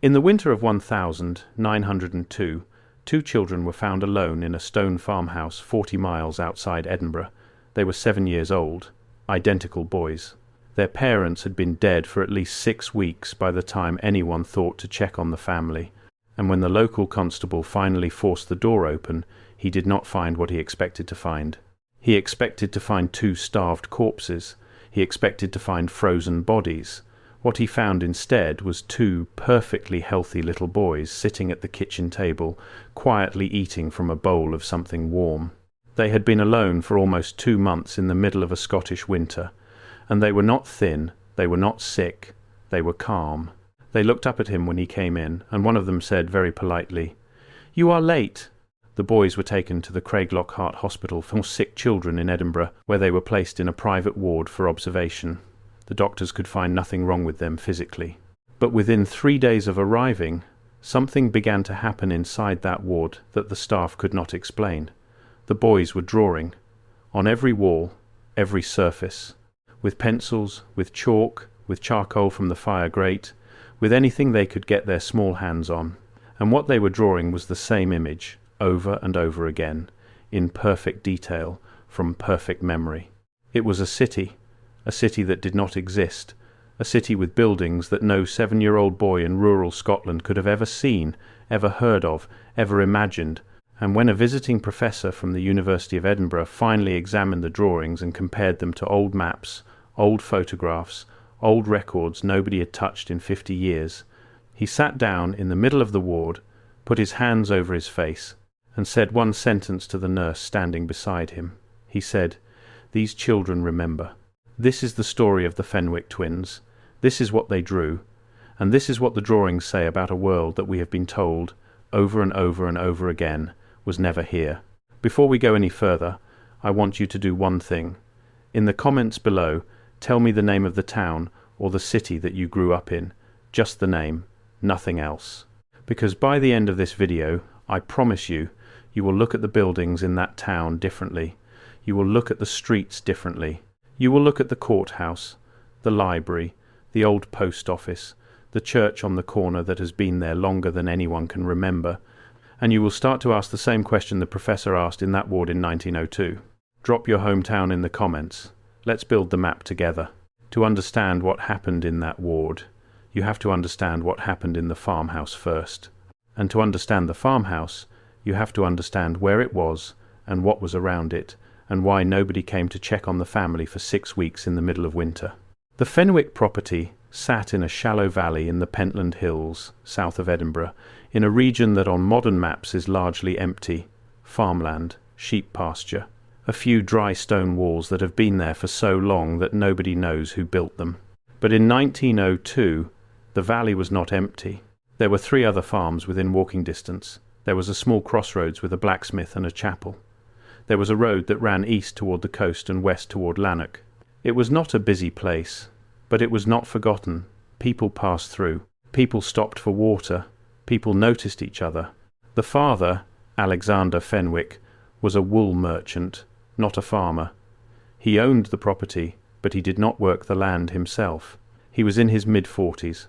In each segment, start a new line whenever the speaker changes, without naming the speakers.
In the winter of 1902, two children were found alone in a stone farmhouse 40 miles outside Edinburgh. They were 7 years old, identical boys. Their parents had been dead for at least 6 weeks by the time anyone thought to check on the family, and when the local constable finally forced the door open, he did not find what he expected to find. He expected to find 2 starved corpses. He expected to find frozen bodies. What he found instead was 2 perfectly healthy little boys sitting at the kitchen table, quietly eating from a bowl of something warm. They had been alone for almost 2 months in the middle of a Scottish winter, and they were not thin, they were not sick, they were calm. They looked up at him when he came in, and one of them said very politely, "You are late." The boys were taken to the Craiglockhart Hospital for sick children in Edinburgh, where they were placed in a private ward for observation. The doctors could find nothing wrong with them physically. But within 3 days of arriving, something began to happen inside that ward that the staff could not explain. The boys were drawing, on every wall, every surface, with pencils, with chalk, with charcoal from the fire grate, with anything they could get their small hands on. And what they were drawing was the same image, over and over again, in perfect detail, from perfect memory. It was a city that did not exist, a city with buildings that no 7-year-old boy in rural Scotland could have ever seen, ever heard of, ever imagined. And when a visiting professor from the University of Edinburgh finally examined the drawings and compared them to old maps, old photographs, old records nobody had touched in 50 years, he sat down in the middle of the ward, put his hands over his face, and said one sentence to the nurse standing beside him. He said, "These children remember. This is the story of the Fenwick twins. This is what they drew. And this is what the drawings say about a world that we have been told, over and over and over again, was never here." Before we go any further, I want you to do one thing. In the comments below, tell me the name of the town or the city that you grew up in. Just the name, nothing else. Because by the end of this video, I promise you, you will look at the buildings in that town differently. You will look at the streets differently. You will look at the courthouse, the library, the old post office, the church on the corner that has been there longer than anyone can remember, and you will start to ask the same question the professor asked in that ward in 1902. Drop your hometown in the comments. Let's build the map together. To understand what happened in that ward, you have to understand what happened in the farmhouse first. And to understand the farmhouse, you have to understand where it was and what was around it, and why nobody came to check on the family for 6 weeks in the middle of winter. The Fenwick property sat in a shallow valley in the Pentland Hills, south of Edinburgh, in a region that on modern maps is largely empty, farmland, sheep pasture, a few dry stone walls that have been there for so long that nobody knows who built them. But in 1902, the valley was not empty. There were 3 other farms within walking distance. There was a small crossroads with a blacksmith and a chapel. There was a road that ran east toward the coast and west toward Lanark. It was not a busy place, but it was not forgotten. People passed through. People stopped for water. People noticed each other. The father, Alexander Fenwick, was a wool merchant, not a farmer. He owned the property, but he did not work the land himself. He was in his mid-40s,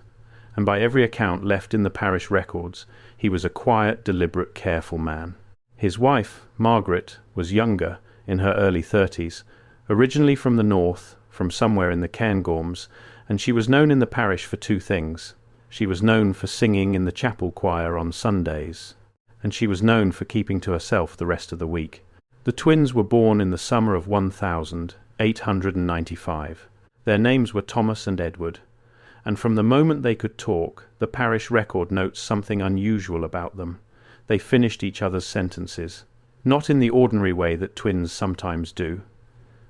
and by every account left in the parish records, he was a quiet, deliberate, careful man. His wife, Margaret, was younger, in her early 30s, originally from the north, from somewhere in the Cairngorms, and she was known in the parish for 2 things. She was known for singing in the chapel choir on Sundays, and she was known for keeping to herself the rest of the week. The twins were born in the summer of 1895. Their names were Thomas and Edward, and from the moment they could talk, the parish record notes something unusual about them. They finished each other's sentences, not in the ordinary way that twins sometimes do.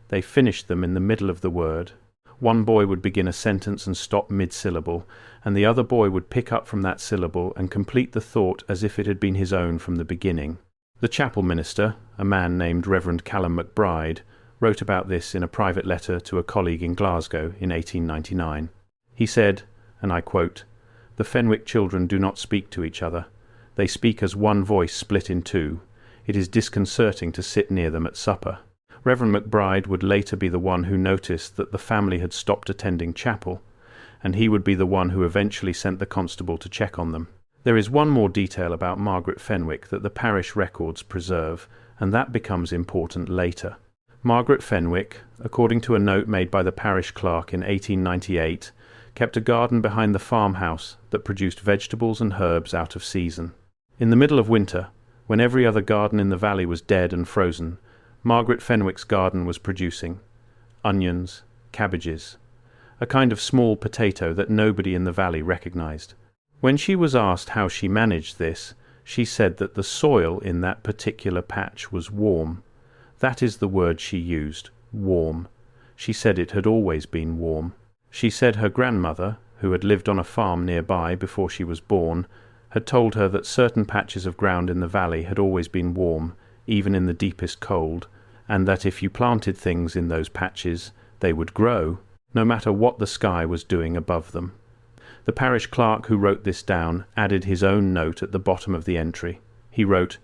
They finished them in the middle of the word. One boy would begin a sentence and stop mid-syllable, and the other boy would pick up from that syllable and complete the thought as if it had been his own from the beginning. The chapel minister, a man named Reverend Callum MacBride, wrote about this in a private letter to a colleague in Glasgow in 1899. He said, and I quote, "The Fenwick children do not speak to each other. They speak as one voice split in 2. It is disconcerting to sit near them at supper." Reverend MacBride would later be the one who noticed that the family had stopped attending chapel, and he would be the one who eventually sent the constable to check on them. There is one more detail about Margaret Fenwick that the parish records preserve, and that becomes important later. Margaret Fenwick, according to a note made by the parish clerk in 1898, kept a garden behind the farmhouse that produced vegetables and herbs out of season. In the middle of winter, when every other garden in the valley was dead and frozen, Margaret Fenwick's garden was producing onions, cabbages, a kind of small potato that nobody in the valley recognized. When she was asked how she managed this, she said that the soil in that particular patch was warm. That is the word she used, warm. She said it had always been warm. She said her grandmother, who had lived on a farm nearby before she was born, had told her that certain patches of ground in the valley had always been warm, even in the deepest cold, and that if you planted things in those patches, they would grow, no matter what the sky was doing above them. The parish clerk who wrote this down added his own note at the bottom of the entry. He wrote,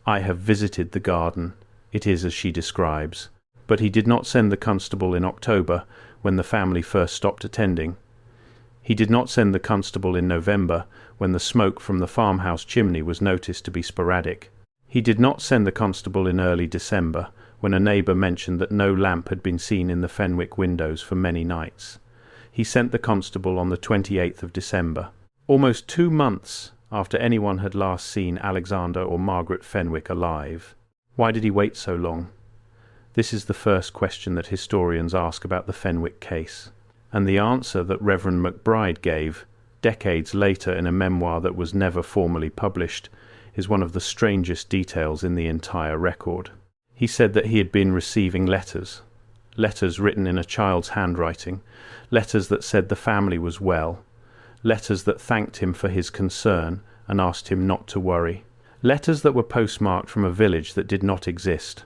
"I have visited the garden. It is as she describes." But he did not send the constable in October, when the family first stopped attending. He did not send the constable in November, when the smoke from the farmhouse chimney was noticed to be sporadic. He did not send the constable in early December, when a neighbour mentioned that no lamp had been seen in the Fenwick windows for many nights. He sent the constable on the 28th of December, almost 2 months after anyone had last seen Alexander or Margaret Fenwick alive. Why did he wait so long? This is the first question that historians ask about the Fenwick case, and the answer that Reverend McBride gave, decades later in a memoir that was never formally published, is one of the strangest details in the entire record. He said that he had been receiving letters written in a child's handwriting, letters that said the family was well, letters that thanked him for his concern and asked him not to worry, letters that were postmarked from a village that did not exist.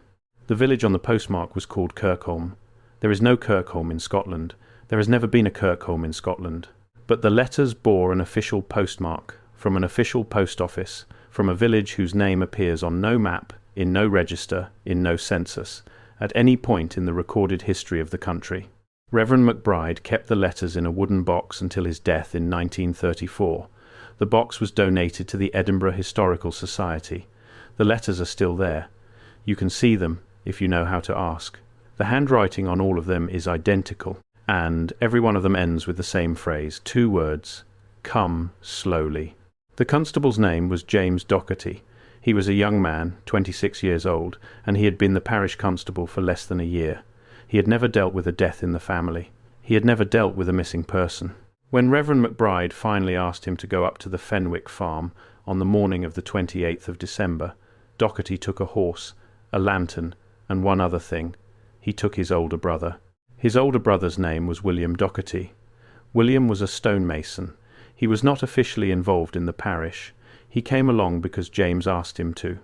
The village on the postmark was called Kirkholm. There is no Kirkholm in Scotland. There has never been a Kirkholm in Scotland. But the letters bore an official postmark, from an official post office, from a village whose name appears on no map, in no register, in no census, at any point in the recorded history of the country. Reverend McBride kept the letters in a wooden box until his death in 1934. The box was donated to the Edinburgh Historical Society. The letters are still there. You can see them if you know how to ask. The handwriting on all of them is identical, and every one of them ends with the same phrase, 2 words, "Come slowly." The constable's name was James Docherty. He was a young man, 26 years old, and he had been the parish constable for less than a year. He had never dealt with a death in the family. He had never dealt with a missing person. When Reverend McBride finally asked him to go up to the Fenwick farm on the morning of the 28th of December, Docherty took a horse, a lantern, and one other thing. He took his older brother. His older brother's name was William Docherty. William was a stonemason. He was not officially involved in the parish. He came along because James asked him to.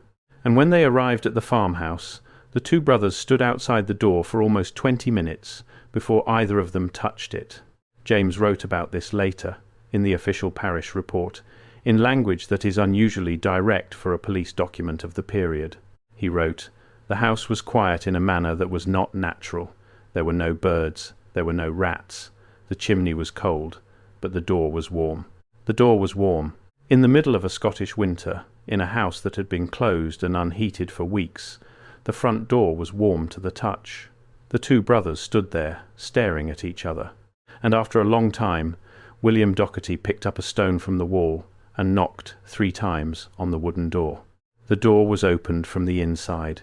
And when they arrived at the farmhouse, the 2 brothers stood outside the door for almost 20 minutes before either of them touched it. James wrote about this later, in the official parish report, in language that is unusually direct for a police document of the period. He wrote, "The house was quiet in a manner that was not natural. There were no birds, there were no rats. The chimney was cold, but the door was warm." The door was warm. In the middle of a Scottish winter, in a house that had been closed and unheated for weeks, the front door was warm to the touch. The 2 brothers stood there, staring at each other. And after a long time, William Docherty picked up a stone from the wall and knocked 3 times on the wooden door. The door was opened from the inside.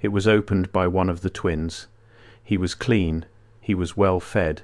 It was opened by one of the twins. He was clean. He was well fed.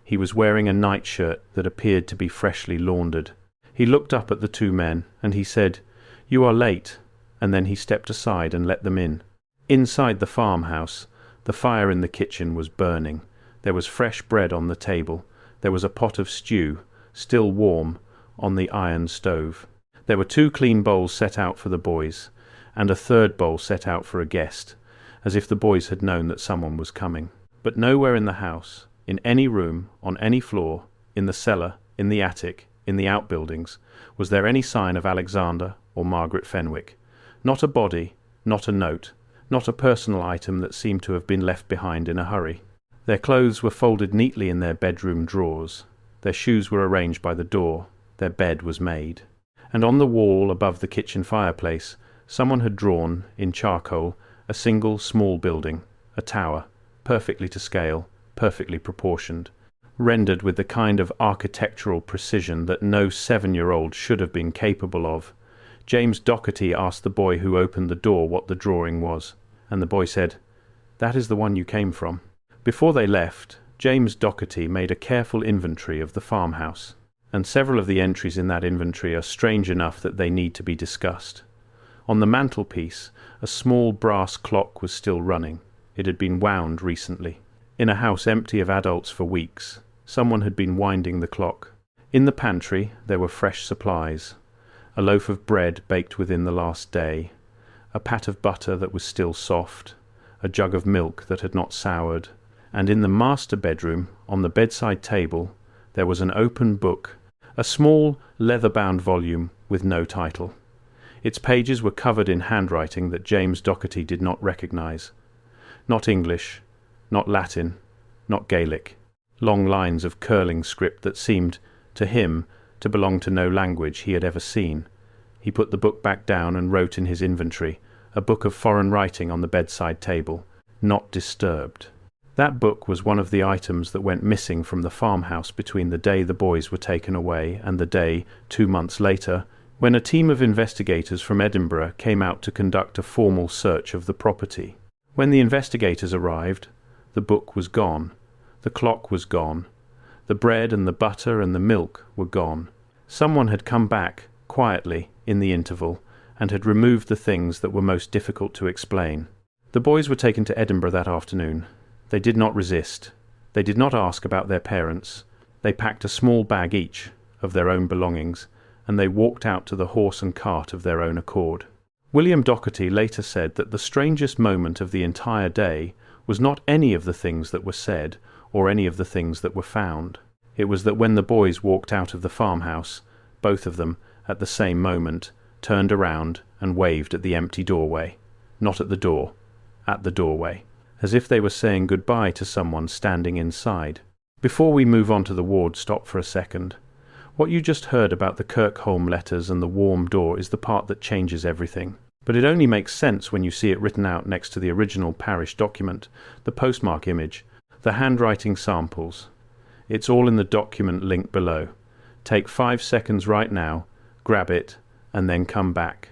He was wearing a nightshirt that appeared to be freshly laundered. He looked up at the 2 men, and he said, "You are late," and then he stepped aside and let them in. Inside the farmhouse, the fire in the kitchen was burning. There was fresh bread on the table. There was a pot of stew, still warm, on the iron stove. There were 2 clean bowls set out for the boys, and a 3rd bowl set out for a guest, as if the boys had known that someone was coming. But nowhere in the house, in any room, on any floor, in the cellar, in the attic, in the outbuildings, was there any sign of Alexander or Margaret Fenwick. Not a body, not a note, not a personal item that seemed to have been left behind in a hurry. Their clothes were folded neatly in their bedroom drawers. Their shoes were arranged by the door. Their bed was made. And on the wall above the kitchen fireplace, someone had drawn, in charcoal, a single small building, a tower, perfectly to scale, perfectly proportioned, rendered with the kind of architectural precision that no 7-year-old should have been capable of. James Docherty asked the boy who opened the door what the drawing was, and the boy said, "That is the one you came from." Before they left, James Docherty made a careful inventory of the farmhouse, and several of the entries in that inventory are strange enough that they need to be discussed. On the mantelpiece, a small brass clock was still running. It had been wound recently. In a house empty of adults for weeks, someone had been winding the clock. In the pantry there were fresh supplies. A loaf of bread baked within the last day, a pat of butter that was still soft, a jug of milk that had not soured, and in the master bedroom, on the bedside table, there was an open book, a small leather-bound volume with no title. Its pages were covered in handwriting that James Docherty did not recognize. Not English, not Latin, not Gaelic. Long lines of curling script that seemed, to him, to belong to no language he had ever seen. He put the book back down and wrote in his inventory, a book of foreign writing on the bedside table, "Not disturbed." That book was one of the items that went missing from the farmhouse between the day the boys were taken away and the day, 2 months later, when a team of investigators from Edinburgh came out to conduct a formal search of the property. When the investigators arrived, the book was gone, the clock was gone, the bread and the butter and the milk were gone. Someone had come back, quietly, in the interval, and had removed the things that were most difficult to explain. The boys were taken to Edinburgh that afternoon. They did not resist. They did not ask about their parents. They packed a small bag each of their own belongings, and they walked out to the horse and cart of their own accord. William Docherty later said that the strangest moment of the entire day was not any of the things that were said or any of the things that were found. It was that when the boys walked out of the farmhouse, both of them, at the same moment, turned around and waved at the empty doorway. Not at the door, at the doorway, as if they were saying goodbye to someone standing inside. Before we move on to the ward, stop for a second. What you just heard about the Kirkholm letters and the warm door is the part that changes everything. But it only makes sense when you see it written out next to the original parish document, the postmark image, the handwriting samples. It's all in the document link below. Take 5 seconds right now, grab it, and then come back,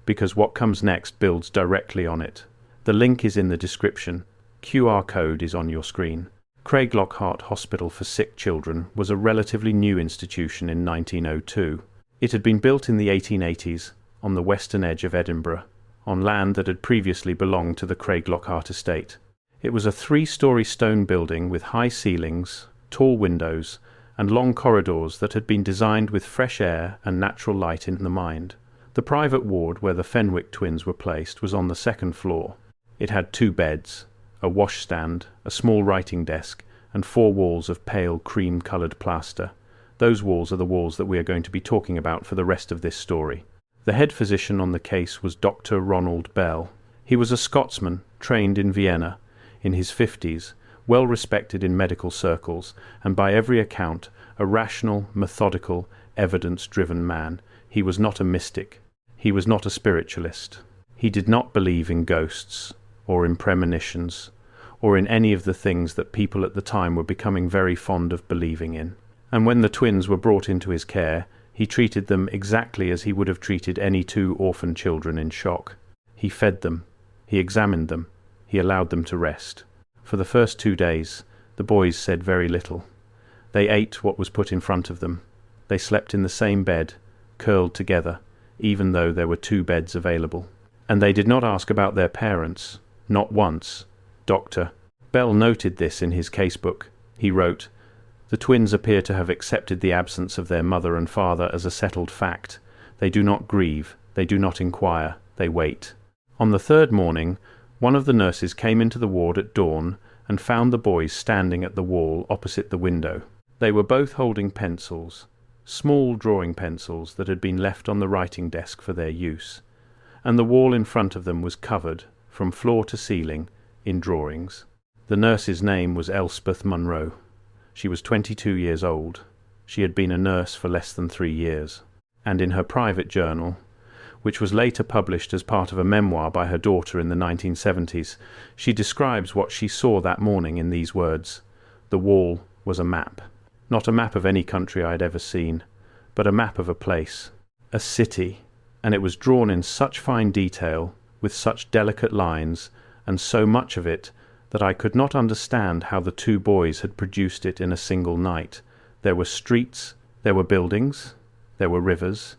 because what comes next builds directly on it. The link is in the description. QR code is on your screen. Craiglockhart Hospital for Sick Children was a relatively new institution in 1902. It had been built in the 1880s on the western edge of Edinburgh, on land that had previously belonged to the Craiglockhart estate. It was a 3-story stone building with high ceilings, tall windows, and long corridors that had been designed with fresh air and natural light in the mind. The private ward where the Fenwick twins were placed was on the 2nd floor. It had 2 beds, a washstand, a small writing desk, and 4 walls of pale cream-coloured plaster. Those walls are the walls that we are going to be talking about for the rest of this story. The head physician on the case was Dr. Ronald Bell. He was a Scotsman, trained in Vienna, in his 50s, well respected in medical circles, and by every account a rational, methodical, evidence-driven man. He was not a mystic. He was not a spiritualist. He did not believe in ghosts, or in premonitions, or in any of the things that people at the time were becoming very fond of believing in. And when the twins were brought into his care, he treated them exactly as he would have treated any 2 orphan children in shock. He fed them, he examined them, he allowed them to rest. For the first 2 days, the boys said very little. They ate what was put in front of them. They slept in the same bed, curled together, even though there were 2 beds available. And they did not ask about their parents, not once. Dr. Bell noted this in his casebook. He wrote, "The twins appear to have accepted the absence of their mother and father as a settled fact. They do not grieve, they do not inquire, they wait." On the 3rd morning, one of the nurses came into the ward at dawn and found the boys standing at the wall opposite the window. They were both holding pencils, small drawing pencils that had been left on the writing desk for their use, and the wall in front of them was covered, from floor to ceiling, in drawings. The nurse's name was Elspeth Munro. She was 22 years old. She had been a nurse for less than 3 years. And in her private journal, which was later published as part of a memoir by her daughter in the 1970s, she describes what she saw that morning in these words: "The wall was a map. Not a map of any country I had ever seen, but a map of a place, a city, and it was drawn in such fine detail, with such delicate lines, and so much of it, that I could not understand how the two boys had produced it in a single night. There were streets, there were buildings, there were rivers,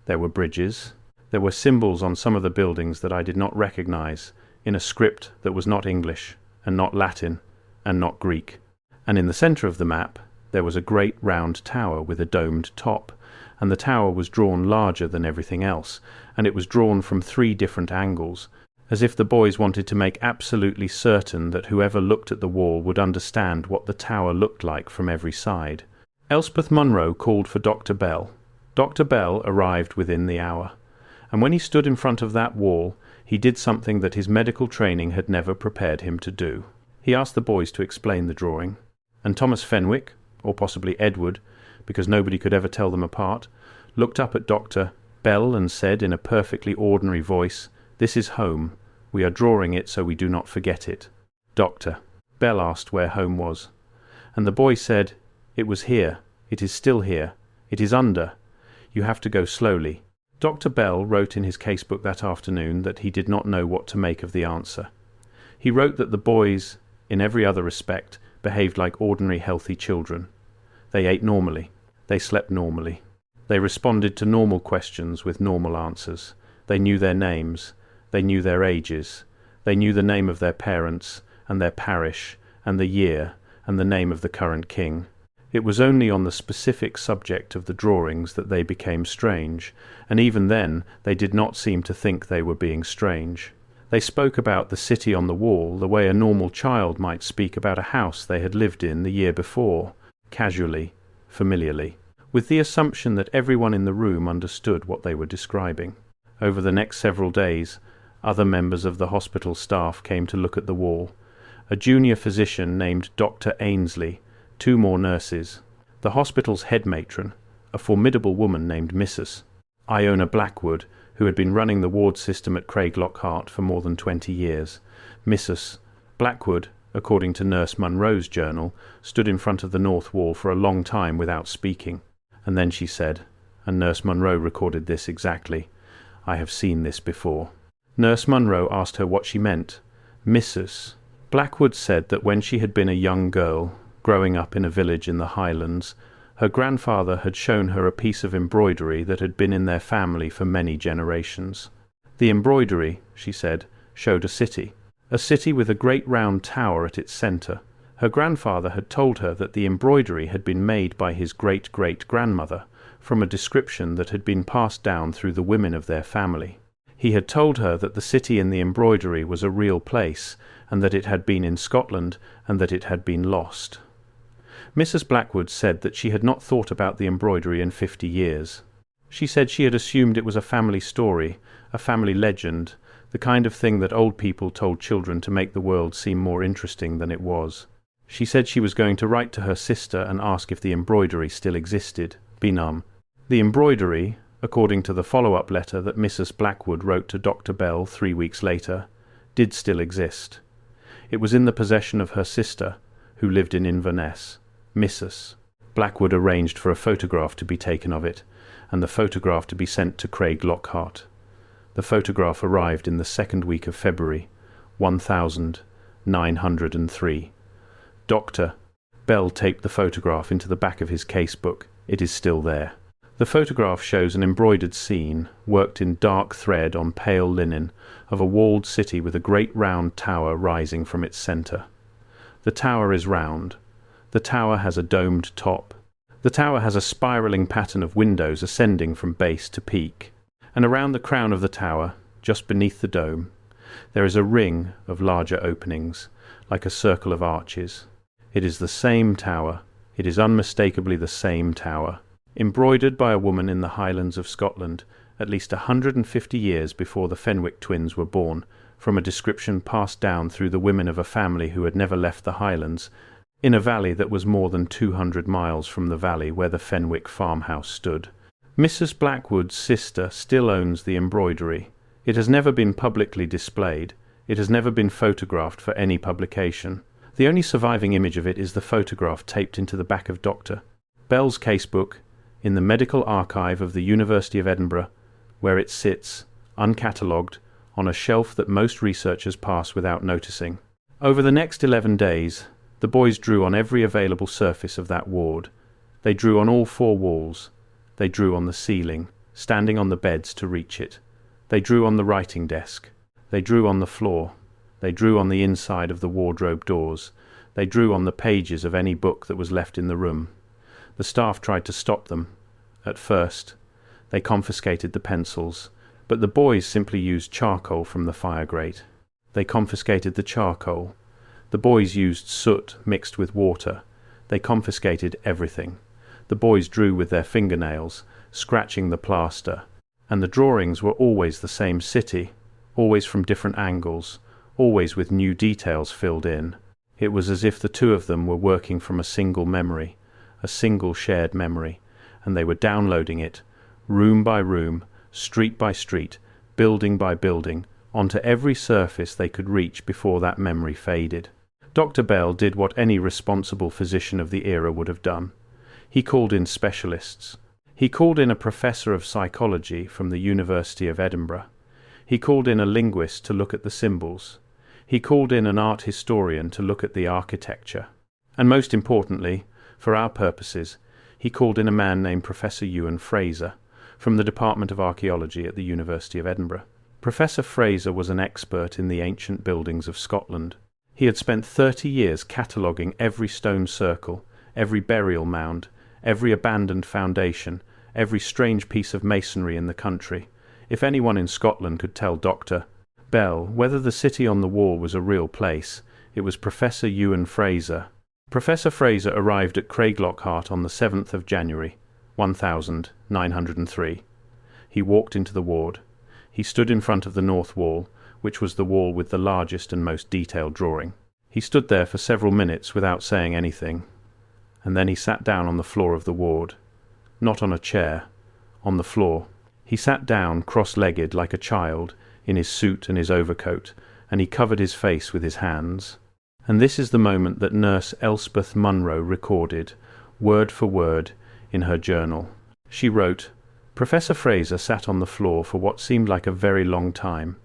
there were bridges, there were symbols on some of the buildings that I did not recognize, in a script that was not English, and not Latin, and not Greek. And in the center of the map, there was a great round tower with a domed top, and the tower was drawn larger than everything else, and it was drawn from 3 different angles, as if the boys wanted to make absolutely certain that whoever looked at the wall would understand what the tower looked like from every side." Elspeth Munro called for Dr. Bell. Dr. Bell arrived within the hour, and when he stood in front of that wall, he did something that his medical training had never prepared him to do. He asked the boys to explain the drawing, and Thomas Fenwick, or possibly Edward, because nobody could ever tell them apart, looked up at Dr. Bell and said in a perfectly ordinary voice, "This is home. We are drawing it so we do not forget it." Dr. Bell asked where home was, and the boy said, "It was here. It is still here. It is under. You have to go slowly." Dr. Bell wrote in his casebook that afternoon that he did not know what to make of the answer. He wrote that the boys, in every other respect, behaved like ordinary healthy children. They ate normally. They slept normally. They responded to normal questions with normal answers. They knew their names. They knew their ages. They knew the name of their parents, and their parish, and the year, and the name of the current king. It was only on the specific subject of the drawings that they became strange, and even then they did not seem to think they were being strange. They spoke about the city on the wall the way a normal child might speak about a house they had lived in the year before, casually, familiarly, with the assumption that everyone in the room understood what they were describing. Over the next several days, other members of the hospital staff came to look at the wall. A junior physician named Dr. Ainsley, 2 more nurses, the hospital's head matron, a formidable woman named Mrs. Iona Blackwood, who had been running the ward system at Craiglockhart for more than 20 years. Mrs. Blackwood, according to Nurse Munro's journal, stood in front of the north wall for a long time without speaking. And then she said, and Nurse Munro recorded this exactly, "I have seen this before." Nurse Munro asked her what she meant. Mrs. Blackwood said that when she had been a young girl, growing up in a village in the Highlands, her grandfather had shown her a piece of embroidery that had been in their family for many generations. The embroidery, she said, showed a city with a great round tower at its centre. Her grandfather had told her that the embroidery had been made by his great-great-grandmother, from a description that had been passed down through the women of their family. He had told her that the city in the embroidery was a real place, and that it had been in Scotland, and that it had been lost. Mrs. Blackwood said that she had not thought about the embroidery in 50 years. She said she had assumed it was a family story, a family legend, the kind of thing that old people told children to make the world seem more interesting than it was. She said she was going to write to her sister and ask if the embroidery still existed. Binam. The embroidery, according to the follow-up letter that Mrs. Blackwood wrote to Dr. Bell 3 weeks later, did still exist. It was in the possession of her sister, who lived in Inverness. Mrs. Blackwood arranged for a photograph to be taken of it, and the photograph to be sent to Craiglockhart. The photograph arrived in the 2nd week of February, 1903. Dr. Bell taped the photograph into the back of his casebook. It is still there. The photograph shows an embroidered scene, worked in dark thread on pale linen, of a walled city with a great round tower rising from its centre. The tower is round. The tower has a domed top. The tower has a spiralling pattern of windows ascending from base to peak. And around the crown of the tower, just beneath the dome, there is a ring of larger openings, like a circle of arches. It is the same tower. It is unmistakably the same tower, embroidered by a woman in the Highlands of Scotland, at least 150 years before the Fenwick twins were born, from a description passed down through the women of a family who had never left the Highlands, in a valley that was more than 200 miles from the valley where the Fenwick farmhouse stood. Mrs. Blackwood's sister still owns the embroidery. It has never been publicly displayed. It has never been photographed for any publication. The only surviving image of it is the photograph taped into the back of Dr. Bell's casebook in the Medical Archive of the University of Edinburgh, where it sits, uncatalogued, on a shelf that most researchers pass without noticing. Over the next 11 days, the boys drew on every available surface of that ward. They drew on all 4 walls. They drew on the ceiling, standing on the beds to reach it. They drew on the writing desk. They drew on the floor. They drew on the inside of the wardrobe doors. They drew on the pages of any book that was left in the room. The staff tried to stop them. At first, they confiscated the pencils, but the boys simply used charcoal from the fire grate. They confiscated the charcoal. The boys used soot mixed with water. They confiscated everything. The boys drew with their fingernails, scratching the plaster, and the drawings were always the same city, always from different angles, always with new details filled in. It was as if the 2 of them were working from a single memory, a single shared memory, and they were downloading it, room by room, street by street, building by building, onto every surface they could reach before that memory faded. Dr. Bell did what any responsible physician of the era would have done. He called in specialists. He called in a professor of psychology from the University of Edinburgh. He called in a linguist to look at the symbols. He called in an art historian to look at the architecture. And most importantly, for our purposes, he called in a man named Professor Ewan Fraser from the Department of Archaeology at the University of Edinburgh. Professor Fraser was an expert in the ancient buildings of Scotland. He had spent 30 years cataloguing every stone circle, every burial mound, every abandoned foundation, every strange piece of masonry in the country. If anyone in Scotland could tell Dr. Bell whether the city on the wall was a real place, it was Professor Ewan Fraser. Professor Fraser arrived at Craiglockhart on the 7th of January, 1903. He walked into the ward. He stood in front of the north wall, which was the wall with the largest and most detailed drawing. He stood there for several minutes without saying anything, and then he sat down on the floor of the ward. Not on a chair, on the floor. He sat down cross-legged like a child, in his suit and his overcoat, and he covered his face with his hands. And this is the moment that Nurse Elspeth Munro recorded, word for word, in her journal. She wrote, "Professor Fraser sat on the floor for what seemed like a very long time.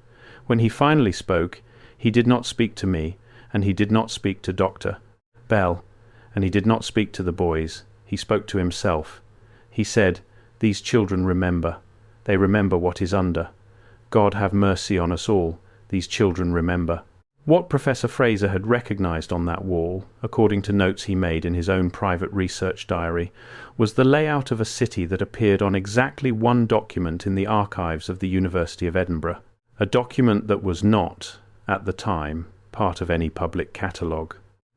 When he finally spoke, he did not speak to me, and he did not speak to Dr. Bell, and he did not speak to the boys. He spoke to himself. He said, 'These children remember. They remember what is under. God have mercy on us all. These children remember.'" What Professor Fraser had recognized on that wall, according to notes he made in his own private research diary, was the layout of a city that appeared on exactly one document in the archives of the University of Edinburgh, a document that was not, at the time, part of any public catalogue,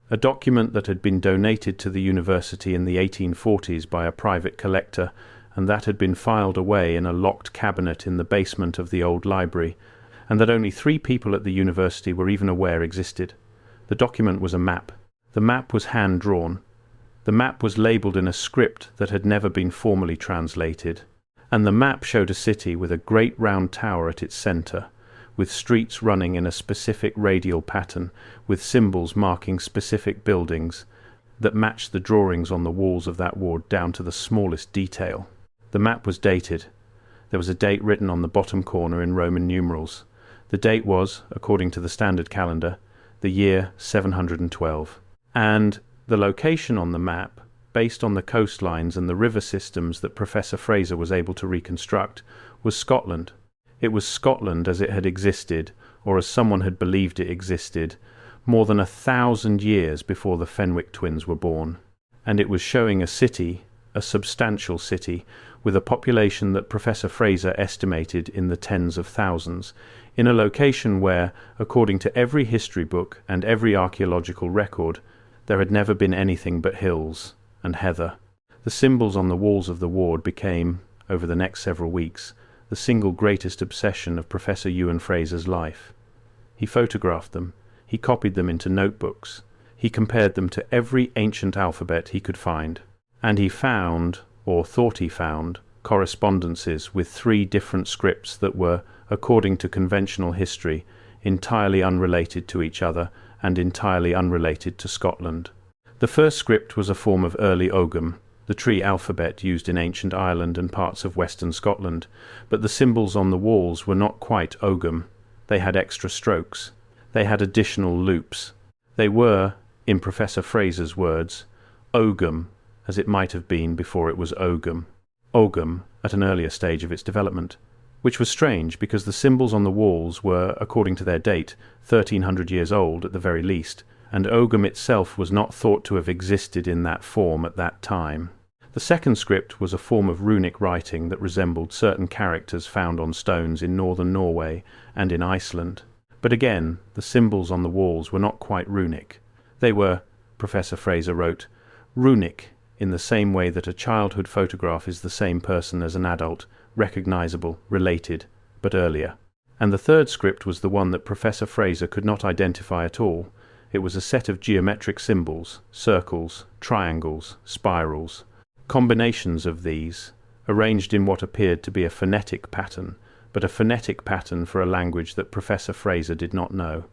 a document that had been donated to the university in the 1840s by a private collector, and that had been filed away in a locked cabinet in the basement of the old library, and that only 3 people at the university were even aware existed. The document was a map. The map was hand-drawn. The map was labelled in a script that had never been formally translated. And the map showed a city with a great round tower at its centre, with streets running in a specific radial pattern, with symbols marking specific buildings that matched the drawings on the walls of that ward down to the smallest detail. The map was dated. There was a date written on the bottom corner in Roman numerals. The date was, according to the standard calendar, the year 712. And the location on the map, based on the coastlines and the river systems that Professor Fraser was able to reconstruct, was Scotland. It was Scotland as it had existed, or as someone had believed it existed, more than 1,000 years before the Fenwick twins were born. And it was showing a city, a substantial city, with a population that Professor Fraser estimated in the tens of thousands, in a location where, according to every history book and every archaeological record, there had never been anything but hills and heather. The symbols on the walls of the ward became, over the next several weeks, the single greatest obsession of Professor Ewan Fraser's life. He photographed them. He copied them into notebooks. He compared them to every ancient alphabet he could find, and he found, or thought he found, correspondences with 3 different scripts that were, according to conventional history, entirely unrelated to each other and entirely unrelated to Scotland. The first script was a form of early Ogham, the tree alphabet used in ancient Ireland and parts of western Scotland, but the symbols on the walls were not quite Ogham. They had extra strokes. They had additional loops. They were, in Professor Fraser's words, Ogham, as it might have been before it was Ogham. Ogham at an earlier stage of its development, which was strange because the symbols on the walls were, according to their date, 1300 years old at the very least, and Ogham itself was not thought to have existed in that form at that time. The second script was a form of runic writing that resembled certain characters found on stones in northern Norway and in Iceland. But again, the symbols on the walls were not quite runic. They were, Professor Fraser wrote, runic in the same way that a childhood photograph is the same person as an adult, recognizable, related, but earlier. And the third script was the one that Professor Fraser could not identify at all. It was a set of geometric symbols, circles, triangles, spirals. Combinations of these, arranged in what appeared to be a phonetic pattern, but a phonetic pattern for a language that Professor Fraser did not know.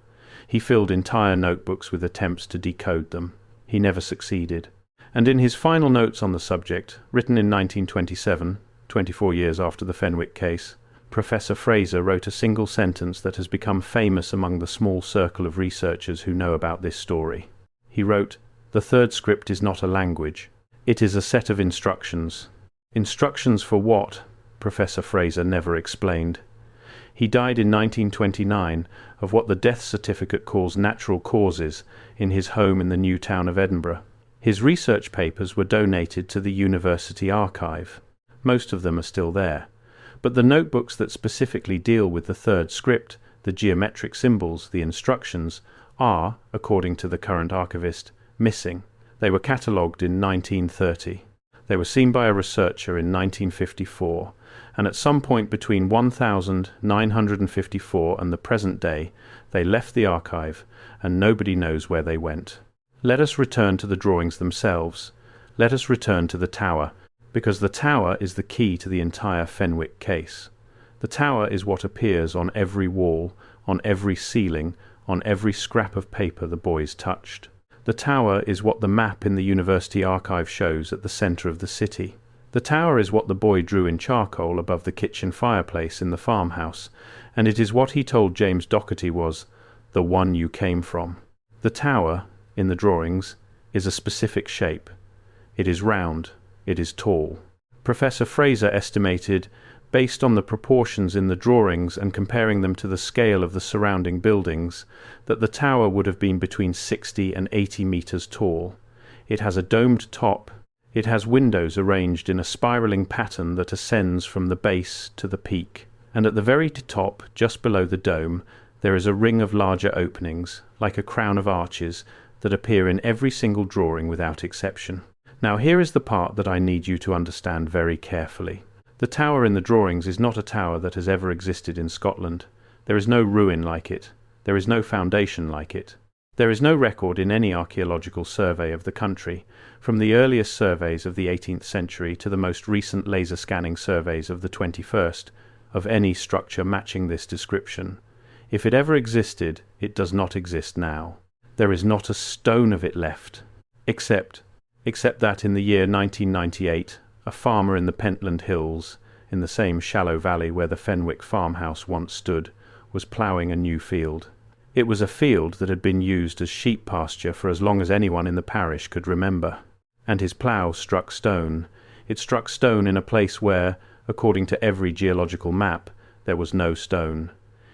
He filled entire notebooks with attempts to decode them. He never succeeded. And in his final notes on the subject, written in 1927, 24 years after the Fenwick case, Professor Fraser wrote a single sentence that has become famous among the small circle of researchers who know about this story. He wrote, "The third script is not a language. It is a set of instructions." Instructions for what? Professor Fraser never explained. He died in 1929 of what the death certificate calls natural causes in his home in the new town of Edinburgh. His research papers were donated to the University Archive. Most of them are still there. But the notebooks that specifically deal with the third script, the geometric symbols, the instructions, are, according to the current archivist, missing. They were catalogued in 1930. They were seen by a researcher in 1954, and at some point between 1954 and the present day, they left the archive, and nobody knows where they went. Let us return to the drawings themselves. Let us return to the tower, because the tower is the key to the entire Fenwick case. The tower is what appears on every wall, on every ceiling, on every scrap of paper the boys touched. The tower is what the map in the University Archive shows at the centre of the city. The tower is what the boy drew in charcoal above the kitchen fireplace in the farmhouse, and it is what he told James Docherty was the one you came from. The tower, in the drawings, is a specific shape. It is round. It is tall. Professor Fraser estimated, based on the proportions in the drawings and comparing them to the scale of the surrounding buildings, that the tower would have been between 60 and 80 meters tall. It has a domed top. It has windows arranged in a spiraling pattern that ascends from the base to the peak, and at the very top, just below the dome, there is a ring of larger openings, like a crown of arches, that appear in every single drawing without exception. Now here is the part that I need you to understand very carefully. The tower in the drawings is not a tower that has ever existed in Scotland. There is no ruin like it. There is no foundation like it. There is no record in any archaeological survey of the country, from the earliest surveys of the 18th century to the most recent laser scanning surveys of the 21st, of any structure matching this description. If it ever existed, it does not exist now. There is not a stone of it left, except that in the year 1998, a farmer in the Pentland Hills, in the same shallow valley where the Fenwick farmhouse once stood, was ploughing a new field. It was a field that had been used as sheep pasture for as long as anyone in the parish could remember. And his plough struck stone. It struck stone in a place where, according to every geological map, there was no stone.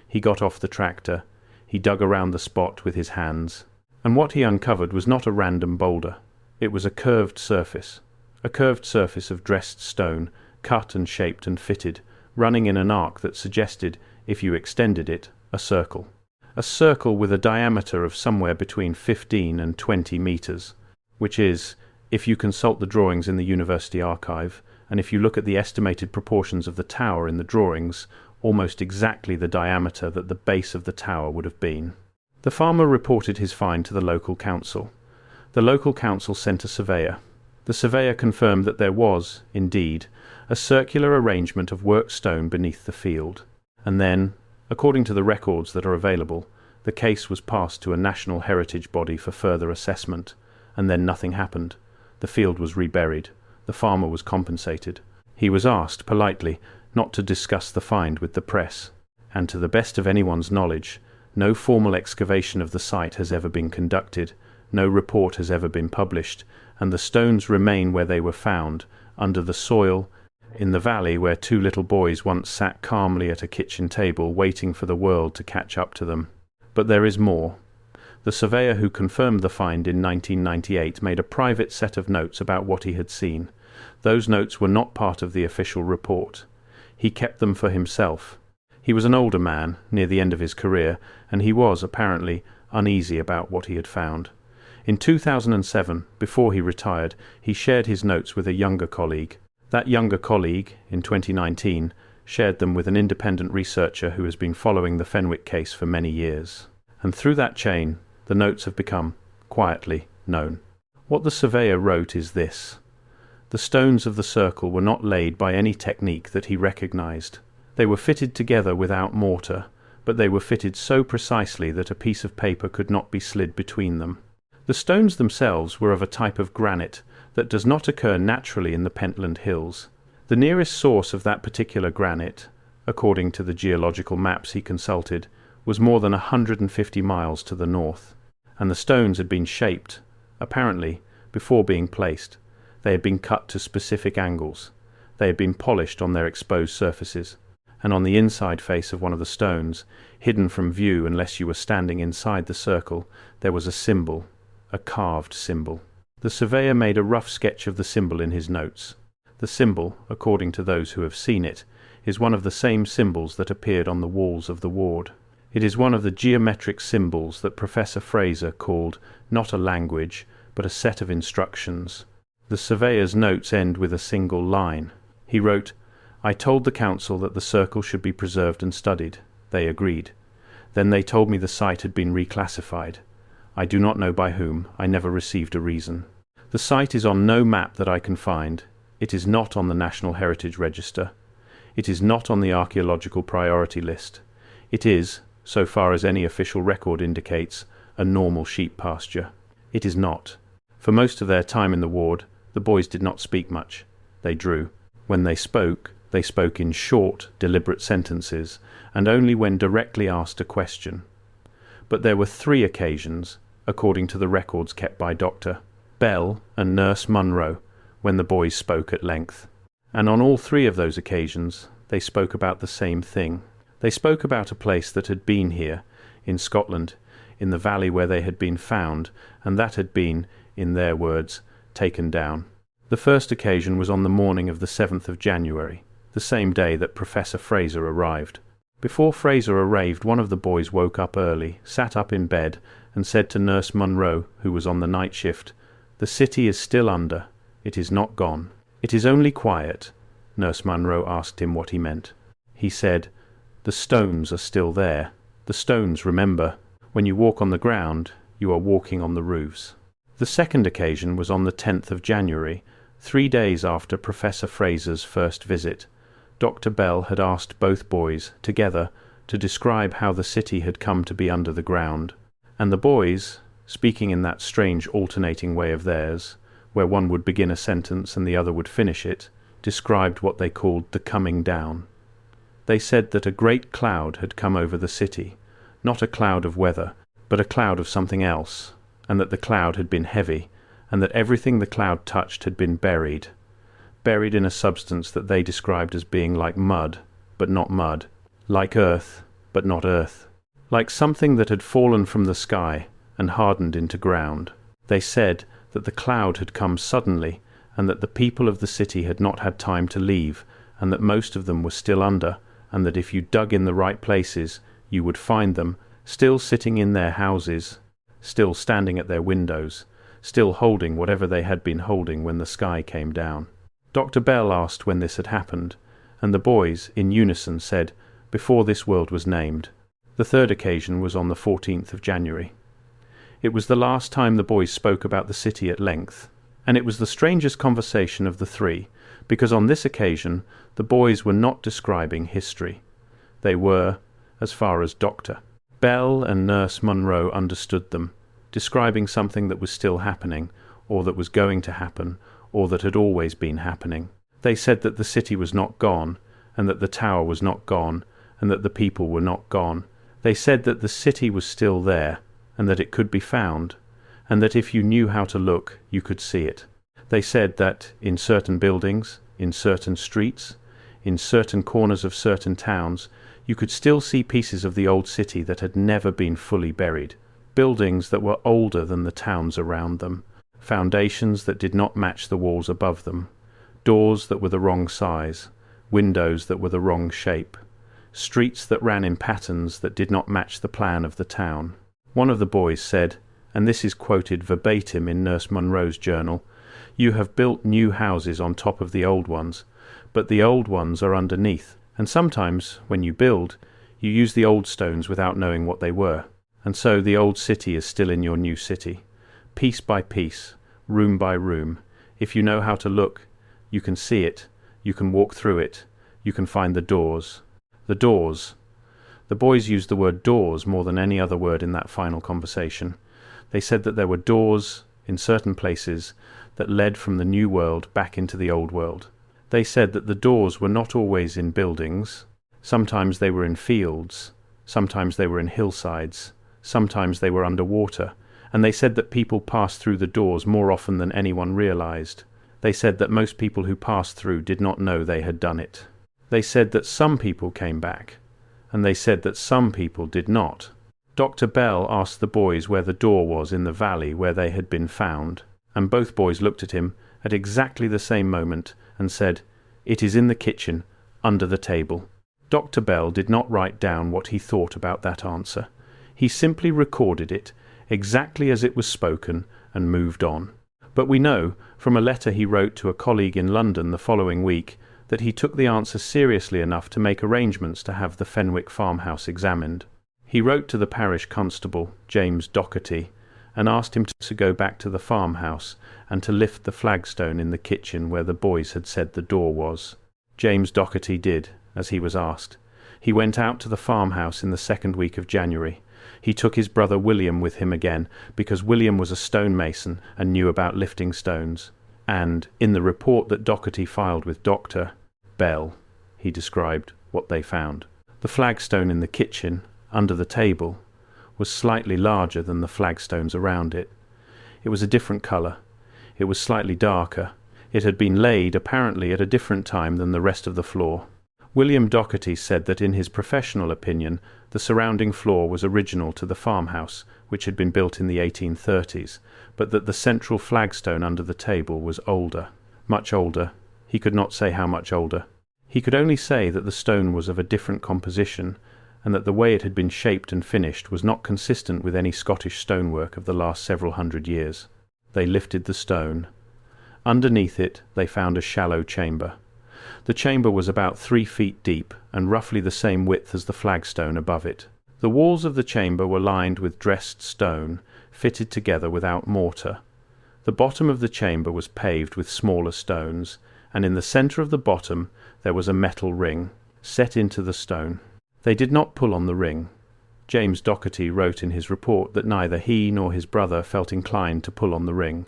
He got off the tractor. He dug around the spot with his hands. And what he uncovered was not a random boulder. It was a curved surface of dressed stone, cut and shaped and fitted, running in an arc that suggested, if you extended it, a circle. A circle with a diameter of somewhere between 15 and 20 meters, which is, if you consult the drawings in the University Archive, and if you look at the estimated proportions of the tower in the drawings, almost exactly the diameter that the base of the tower would have been. The farmer reported his find to the local council. The local council sent a surveyor. The surveyor confirmed that there was, indeed, a circular arrangement of worked stone beneath the field. And then, according to the records that are available, the case was passed to a national heritage body for further assessment, and then nothing happened. The field was reburied. The farmer was compensated. He was asked, politely, not to discuss the find with the press, and to the best of anyone's knowledge, no formal excavation of the site has ever been conducted, no report has ever been published, and the stones remain where they were found, under the soil, in the valley where two little boys once sat calmly at a kitchen table waiting for the world to catch up to them. But there is more. The surveyor who confirmed the find in 1998 made a private set of notes about what he had seen. Those notes were not part of the official report. He kept them for himself. He was an older man, near the end of his career, and he was, apparently, uneasy about what he had found. In 2007, before he retired, he shared his notes with a younger colleague. That younger colleague, in 2019, shared them with an independent researcher who has been following the Fenwick case for many years. And through that chain, the notes have become, quietly, known. What the surveyor wrote is this: the stones of the circle were not laid by any technique that he recognized. They were fitted together without mortar, but they were fitted so precisely that a piece of paper could not be slid between them. The stones themselves were of a type of granite that does not occur naturally in the Pentland Hills. The nearest source of that particular granite, according to the geological maps he consulted, was more than 150 miles to the north, and the stones had been shaped, apparently, before being placed. They had been cut to specific angles. They had been polished on their exposed surfaces, and on the inside face of one of the stones, hidden from view unless you were standing inside the circle, there was a symbol, a carved symbol. The surveyor made a rough sketch of the symbol in his notes. The symbol, according to those who have seen it, is one of the same symbols that appeared on the walls of the ward. It is one of the geometric symbols that Professor Fraser called not a language, but a set of instructions. The surveyor's notes end with a single line. He wrote, "I told the council that the circle should be preserved and studied. They agreed. Then they told me the site had been reclassified. I do not know by whom. I never received a reason. The site is on no map that I can find. It is not on the National Heritage Register. It is not on the archaeological priority list. It is, so far as any official record indicates, a normal sheep pasture. It is not. For most of their time in the ward, the boys did not speak much. They drew. When they spoke in short, deliberate sentences, and only when directly asked a question. But there were 3 occasions, according to the records kept by Dr. Bell and Nurse Munro, when the boys spoke at length. And on all 3 of those occasions, they spoke about the same thing. They spoke about a place that had been here, in Scotland, in the valley where they had been found, and that had been, in their words, taken down. The first occasion was on the morning of the 7th of January, the same day that Professor Fraser arrived. Before Fraser arrived, one of the boys woke up early, sat up in bed, and said to Nurse Munro, who was on the night shift, "The city is still under. It is not gone." "It is only quiet." Nurse Munro asked him what he meant. He said, "The stones are still there. The stones, remember. When you walk on the ground, you are walking on the roofs." The second occasion was on the 10th of January, 3 days after Professor Fraser's first visit. Dr. Bell had asked both boys, together, to describe how the city had come to be under the ground. And the boys, speaking in that strange alternating way of theirs, where one would begin a sentence and the other would finish it, described what they called the coming down. They said that a great cloud had come over the city, not a cloud of weather, but a cloud of something else, and that the cloud had been heavy, and that everything the cloud touched had been buried in a substance that they described as being like mud, but not mud, like earth, but not earth, like something that had fallen from the sky and hardened into ground. They said that the cloud had come suddenly, and that the people of the city had not had time to leave, and that most of them were still under, and that if you dug in the right places, you would find them, still sitting in their houses, still standing at their windows, still holding whatever they had been holding when the sky came down. Dr. Bell asked when this had happened, and the boys, in unison, said, "Before this world was named." The third occasion was on the 14th of January. It was the last time the boys spoke about the city at length, and it was the strangest conversation of the three, because on this occasion the boys were not describing history. They were, as far as Dr. Bell and Nurse Munro understood them, describing something that was still happening, or that was going to happen, or that had always been happening. They said that the city was not gone, and that the tower was not gone, and that the people were not gone. They said that the city was still there, and that it could be found, and that if you knew how to look, you could see it. They said that in certain buildings, in certain streets, in certain corners of certain towns, you could still see pieces of the old city that had never been fully buried, buildings that were older than the towns around them, foundations that did not match the walls above them, doors that were the wrong size, windows that were the wrong shape, streets that ran in patterns that did not match the plan of the town. One of the boys said, and this is quoted verbatim in Nurse Munro's journal, "You have built new houses on top of the old ones, but the old ones are underneath, and sometimes, when you build, you use the old stones without knowing what they were, and so the old city is still in your new city. Piece by piece, room by room, if you know how to look, you can see it, you can walk through it, you can find the doors." The doors. The boys used the word doors more than any other word in that final conversation. They said that there were doors in certain places that led from the new world back into the old world. They said that the doors were not always in buildings. Sometimes they were in fields, sometimes they were in hillsides, sometimes they were underwater, and they said that people passed through the doors more often than anyone realized. They said that most people who passed through did not know they had done it. They said that some people came back, and they said that some people did not. Dr. Bell asked the boys where the door was in the valley where they had been found, and both boys looked at him at exactly the same moment and said, "It is in the kitchen, under the table." Dr. Bell did not write down what he thought about that answer. He simply recorded it exactly as it was spoken and moved on. But we know, from a letter he wrote to a colleague in London the following week, that he took the answer seriously enough to make arrangements to have the Fenwick farmhouse examined. He wrote to the parish constable, James Docherty, and asked him to go back to the farmhouse and to lift the flagstone in the kitchen where the boys had said the door was. James Docherty did, as he was asked. He went out to the farmhouse in the second week of January. He took his brother William with him again, because William was a stonemason and knew about lifting stones. And, in the report that Docherty filed with Dr. Bell, he described what they found. The flagstone in the kitchen, under the table, was slightly larger than the flagstones around it. It was a different colour. It was slightly darker. It had been laid, apparently, at a different time than the rest of the floor. William Docherty said that in his professional opinion, the surrounding floor was original to the farmhouse, which had been built in the 1830s, but that the central flagstone under the table was older. Much older. He could not say how much older. He could only say that the stone was of a different composition, and that the way it had been shaped and finished was not consistent with any Scottish stonework of the last several hundred years. They lifted the stone. Underneath it they found a shallow chamber. The chamber was about 3 feet deep and roughly the same width as the flagstone above it. The walls of the chamber were lined with dressed stone, fitted together without mortar. The bottom of the chamber was paved with smaller stones, and in the centre of the bottom there was a metal ring, set into the stone. They did not pull on the ring. James Docherty wrote in his report that neither he nor his brother felt inclined to pull on the ring.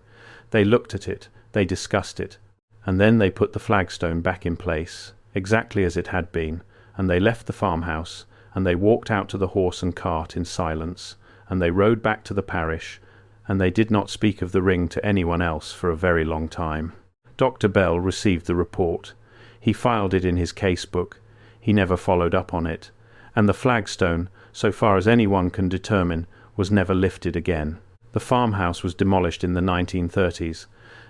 They looked at it, they discussed it, and then they put the flagstone back in place, exactly as it had been, and they left the farmhouse, and they walked out to the horse and cart in silence, and they rode back to the parish, and they did not speak of the ring to anyone else for a very long time. Dr. Bell received the report. He filed it in his case book. He never followed up on it, and the flagstone, so far as anyone can determine, was never lifted again. The farmhouse was demolished in the 1930s,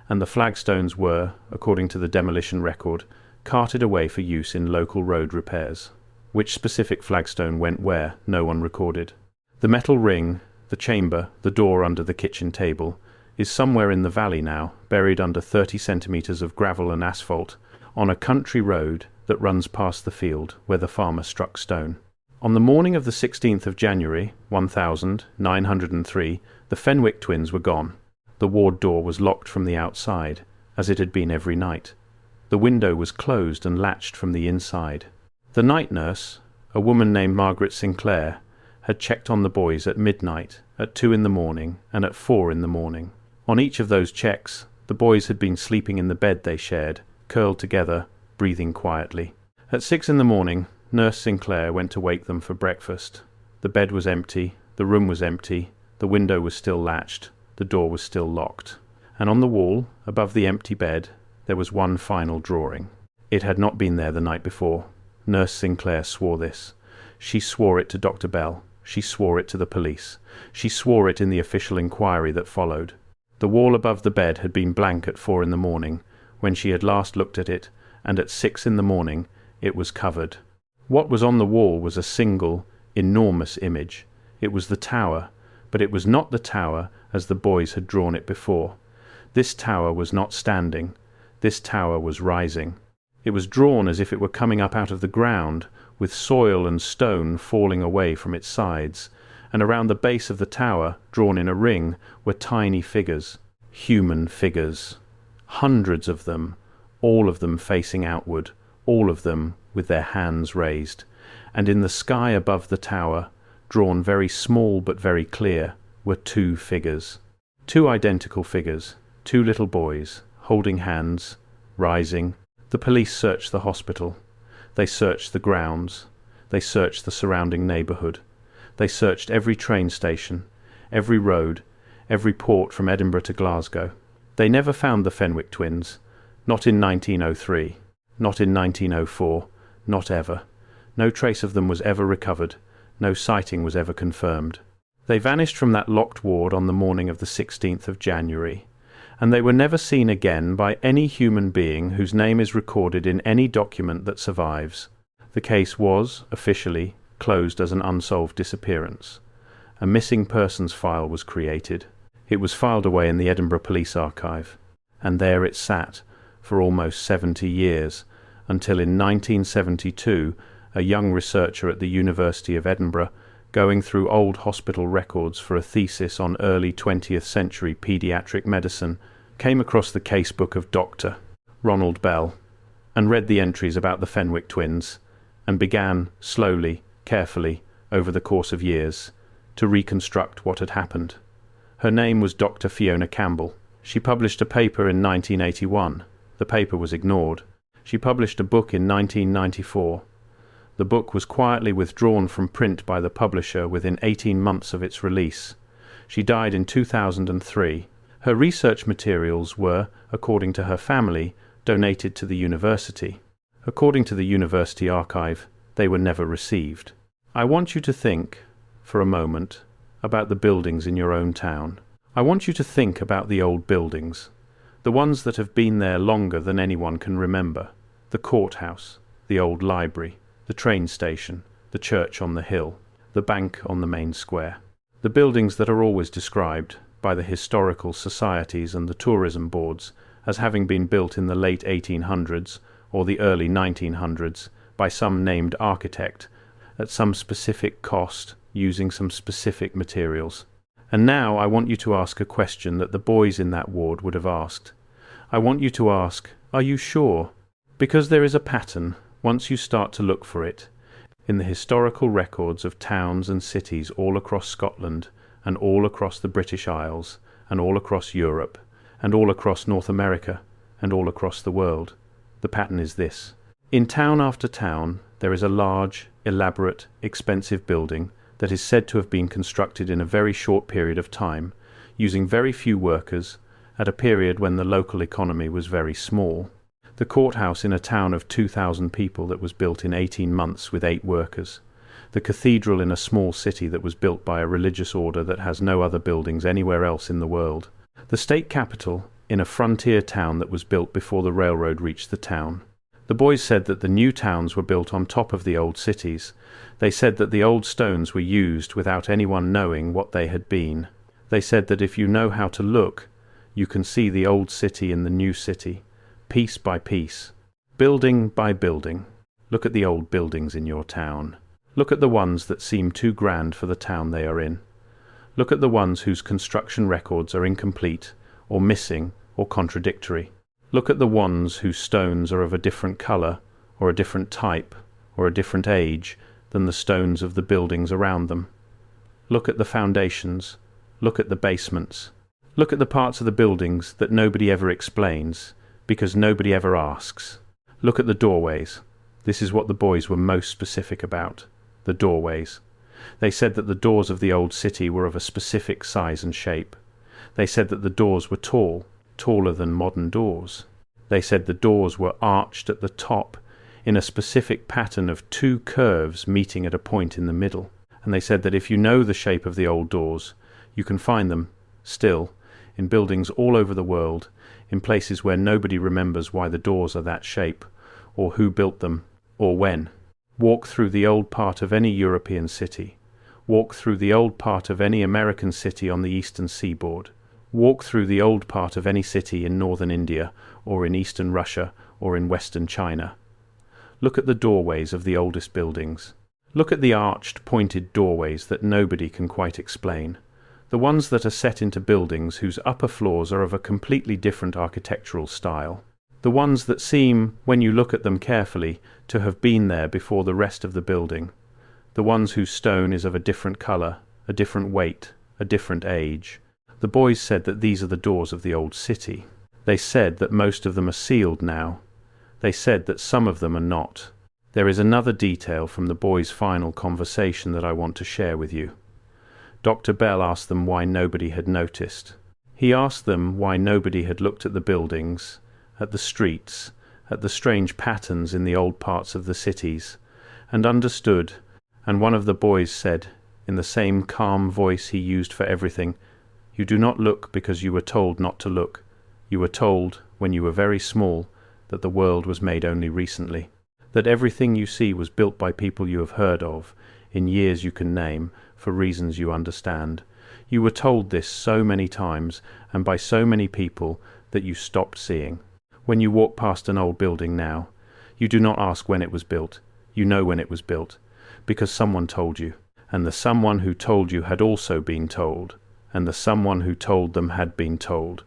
and the flagstones were, according to the demolition record, carted away for use in local road repairs. Which specific flagstone went where, no one recorded. The metal ring, the chamber, the door under the kitchen table, is somewhere in the valley now, buried under 30 centimetres of gravel and asphalt, on a country road that runs past the field where the farmer struck stone. On the morning of the 16th of January, 1903, The Fenwick twins were gone. The ward door was locked from the outside, as it had been every night. The window was closed and latched from the inside. The night nurse, a woman named Margaret Sinclair, had checked on the boys at midnight, at 2 in the morning, and at 4 in the morning. On each of those checks, the boys had been sleeping in the bed they shared, curled together, breathing quietly. At 6 in the morning, Nurse Sinclair went to wake them for breakfast. The bed was empty, the room was empty, the window was still latched, the door was still locked. And on the wall, above the empty bed, there was one final drawing. It had not been there the night before. Nurse Sinclair swore this. She swore it to Dr. Bell. She swore it to the police. She swore it in the official inquiry that followed. The wall above the bed had been blank at 4 in the morning, when she had last looked at it, and at 6 in the morning it was covered. What was on the wall was a single, enormous image. It was the tower, but it was not the tower as the boys had drawn it before. This tower was not standing. This tower was rising. It was drawn as if it were coming up out of the ground, with soil and stone falling away from its sides, and around the base of the tower, drawn in a ring, were tiny figures, human figures. Hundreds of them, all of them facing outward, all of them with their hands raised. And in the sky above the tower, drawn very small but very clear, were 2 figures. 2 identical figures, 2 little boys, holding hands, rising. The police searched the hospital. They searched the grounds. They searched the surrounding neighbourhood. They searched every train station, every road, every port from Edinburgh to Glasgow. They never found the Fenwick twins, not in 1903, not in 1904, not ever. No trace of them was ever recovered. No sighting was ever confirmed. They vanished from that locked ward on the morning of the 16th of January, and they were never seen again by any human being whose name is recorded in any document that survives. The case was, officially, closed as an unsolved disappearance. A missing persons file was created. It was filed away in the Edinburgh Police Archive, and there it sat for almost 70 years, until in 1972 a young researcher at the University of Edinburgh, going through old hospital records for a thesis on early 20th century paediatric medicine, came across the casebook of Dr. Ronald Bell, and read the entries about the Fenwick twins, and began, slowly, carefully, over the course of years, to reconstruct what had happened. Her name was Dr. Fiona Campbell. She published a paper in 1981. The paper was ignored. She published a book in 1994. The book was quietly withdrawn from print by the publisher within 18 months of its release. She died in 2003. Her research materials were, according to her family, donated to the university. According to the university archive, they were never received. I want you to think, for a moment, about the buildings in your own town. I want you to think about the old buildings, the ones that have been there longer than anyone can remember. The courthouse, the old library, the train station, the church on the hill, the bank on the main square. The buildings that are always described by the historical societies and the tourism boards as having been built in the late 1800s or the early 1900s by some named architect at some specific cost using some specific materials. And now I want you to ask a question that the boys in that ward would have asked. I want you to ask, are you sure? Because there is a pattern, once you start to look for it, in the historical records of towns and cities all across Scotland and all across the British Isles and all across Europe and all across North America and all across the world. The pattern is this. In town after town there is a large, elaborate, expensive building that is said to have been constructed in a very short period of time, using very few workers, at a period when the local economy was very small. The courthouse in a town of 2,000 people that was built in 18 months with 8 workers. The cathedral in a small city that was built by a religious order that has no other buildings anywhere else in the world. The state capital in a frontier town that was built before the railroad reached the town. The boys said that the new towns were built on top of the old cities. They said that the old stones were used without anyone knowing what they had been. They said that if you know how to look, you can see the old city in the new city, piece by piece, building by building. Look at the old buildings in your town. Look at the ones that seem too grand for the town they are in. Look at the ones whose construction records are incomplete, or missing, or contradictory. Look at the ones whose stones are of a different color, or a different type, or a different age than the stones of the buildings around them. Look at the foundations. Look at the basements. Look at the parts of the buildings that nobody ever explains, because nobody ever asks. Look at the doorways. This is what the boys were most specific about. The doorways. They said that the doors of the old city were of a specific size and shape. They said that the doors were tall, taller than modern doors. They said the doors were arched at the top in a specific pattern of two curves meeting at a point in the middle. And they said that if you know the shape of the old doors, you can find them, still, in buildings all over the world, in places where nobody remembers why the doors are that shape, or who built them, or when. Walk through the old part of any European city. Walk through the old part of any American city on the eastern seaboard. Walk through the old part of any city in northern India, or in eastern Russia, or in western China. Look at the doorways of the oldest buildings. Look at the arched, pointed doorways that nobody can quite explain. The ones that are set into buildings whose upper floors are of a completely different architectural style. The ones that seem, when you look at them carefully, to have been there before the rest of the building. The ones whose stone is of a different color, a different weight, a different age. The boys said that these are the doors of the old city. They said that most of them are sealed now. They said that some of them are not. There is another detail from the boys' final conversation that I want to share with you. Dr. Bell asked them why nobody had noticed. He asked them why nobody had looked at the buildings, at the streets, at the strange patterns in the old parts of the cities, and understood, and one of the boys said, in the same calm voice he used for everything, "You do not look because you were told not to look. You were told, when you were very small, that the world was made only recently, that everything you see was built by people you have heard of, in years you can name, for reasons you understand. You were told this so many times, and by so many people, that you stopped seeing. When you walk past an old building now, you do not ask when it was built. You know when it was built, because someone told you, and the someone who told you had also been told, and the someone who told them had been told,